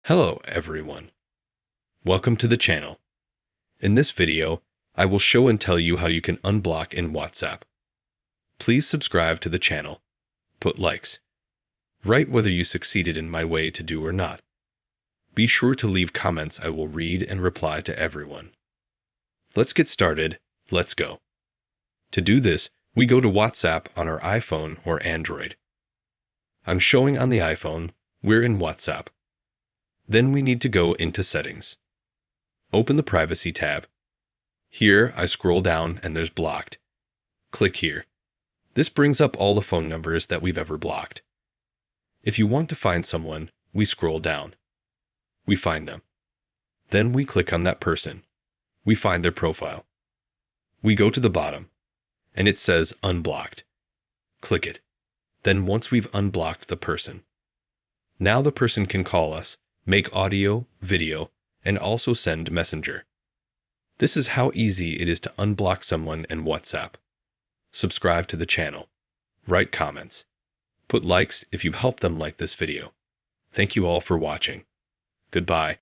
Hello everyone. Welcome to the channel. In this video, I will show and tell you how you can unblock in WhatsApp. Please subscribe to the channel. Put likes. Write whether you succeeded in my way to do or not. Be sure to leave comments. I will read and reply to everyone. Let's get started. Let's go. To do this, we go to WhatsApp on our iPhone or Android. I'm showing on the iPhone. We're in WhatsApp. Then we need to go into Settings. Open the Privacy tab. Here, I scroll down and there's Blocked. Click here. This brings up all the phone numbers that we've ever blocked. If you want to find someone, we scroll down. We find them. Then we click on that person. We find their profile. We go to the bottom, and it says Unblocked. Click it. Then once we've unblocked the person, now the person can call us, make audio, video, and also send Messenger. This is how easy it is to unblock someone in WhatsApp. Subscribe to the channel. Write comments. Put likes if you help them like this video. Thank you all for watching. Goodbye.